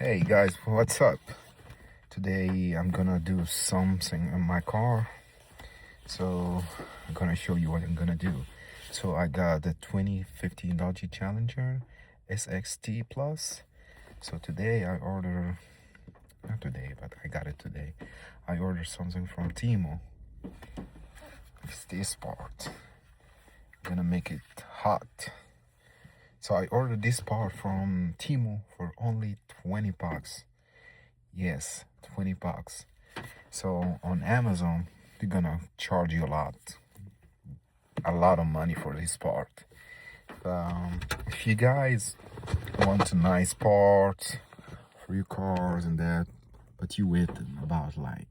Hey guys, what's up? Today I'm gonna do something in my car. So I'm gonna show you what I'm gonna do. So I got the 2015 Dodge Challenger SXT Plus. So today I order, not today, but I got it today. I ordered something from Timo. It's this part. I'm gonna make it hot. So I ordered this part from Timo for only 20 bucks. Yes, 20 bucks. So on Amazon, they're gonna charge you a lot of money for this part. If you guys want a nice part for your cars and that, but you wait about like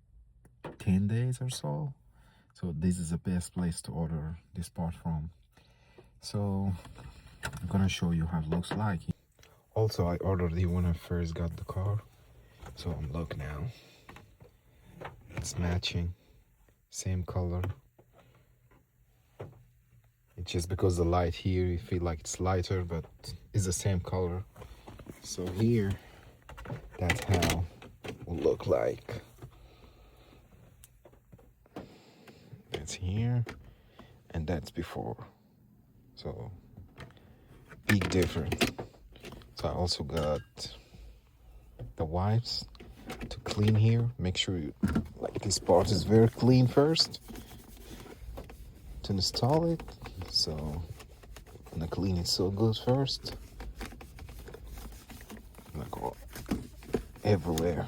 10 days or so, so this is the best place to order this part from. So I'm gonna show you how it looks like. Also, I ordered it when I first got the car, so I'm look now. It's matching, same color. It's just because the light here, you feel like it's lighter, but it's the same color. So here, that's how it will look like. That's here, and that's before. So big difference. So I also got the wipes to clean here. Make sure you, like, this part is very clean first to install it. So I'm gonna clean it so good first, like all, everywhere.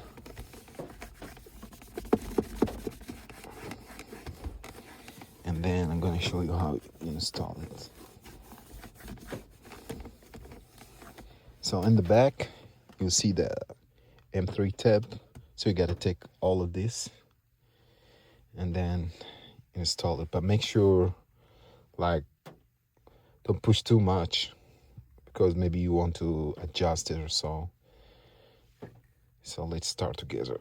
And then I'm gonna show you how you install it. So in the back, you'll see the M3 tab. So you gotta take all of this and then install it. But make sure, like, don't push too much, because maybe you want to adjust it or so. So let's start together.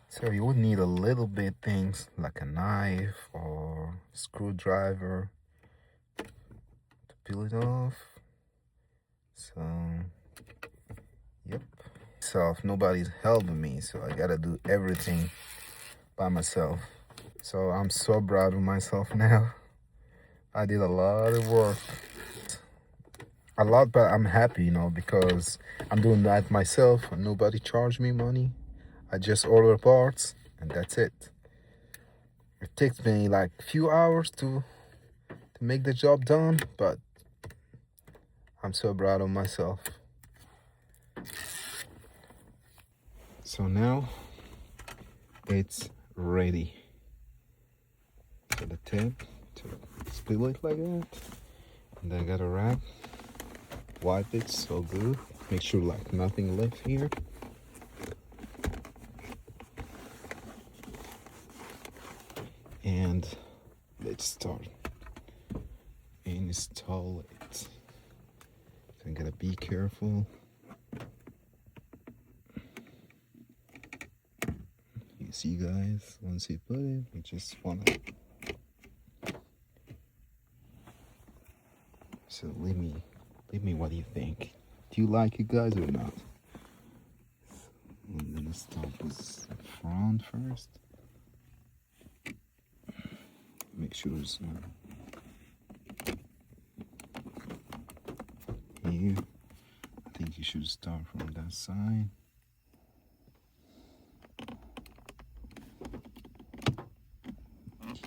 So you would need a little bit things like a knife or screwdriver to peel it off. So, yep. So nobody's helping me, so I gotta do everything by myself. So I'm so proud of myself now. I did a lot of work. A lot, but I'm happy, because I'm doing that myself and nobody charged me money. I just order parts and that's it. It takes me like a few hours to make the job done, but I'm so proud of myself. So now it's ready. So the tab to spill it like that, and then I got a rag, wipe it so good, make sure like nothing left here. And let's start install it. So I gotta be careful. You see guys, once you put it, you just wanna, so leave me what do you think? Do you like it guys or not? I'm gonna start with the front first. Make sure it's here. I think you should start from that side.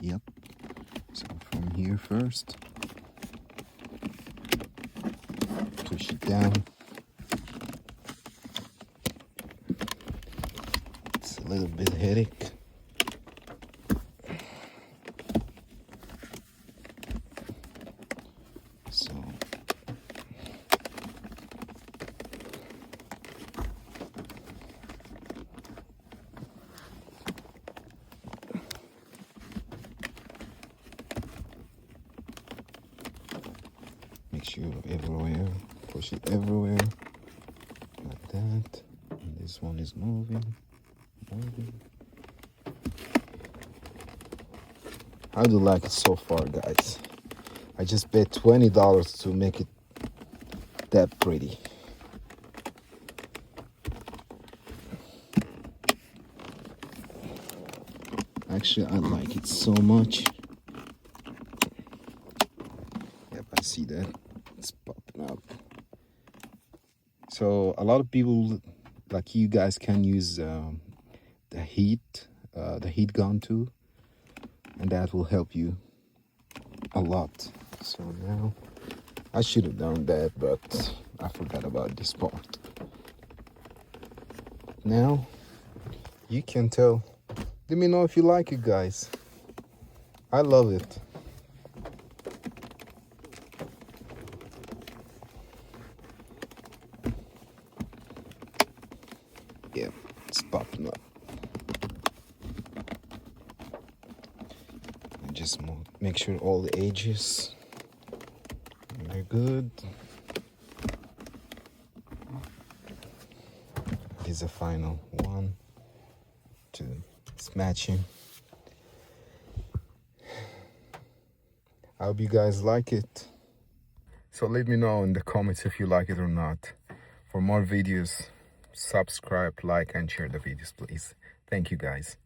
Yep. So from here first. Push it down. It's a little bit headache. So make sure everywhere, push it everywhere, like that. And this one is moving. I do like it so far, guys. I just paid $20 to make it that pretty. Actually, I like it so much. Yep, I see that. It's popping up. So a lot of people like you guys can use the heat gun too, and that will help you a lot. So now I should have done that, but I forgot about this part. Now you can tell. Let me know if you like it, guys. I love it. Yeah, it's popping up. And just make sure all the edges are good. This is the final one. Two. It's matching. I hope you guys like it. So let me know in the comments if you like it or not. For more videos, subscribe, like, and share the videos, please. Thank you, guys.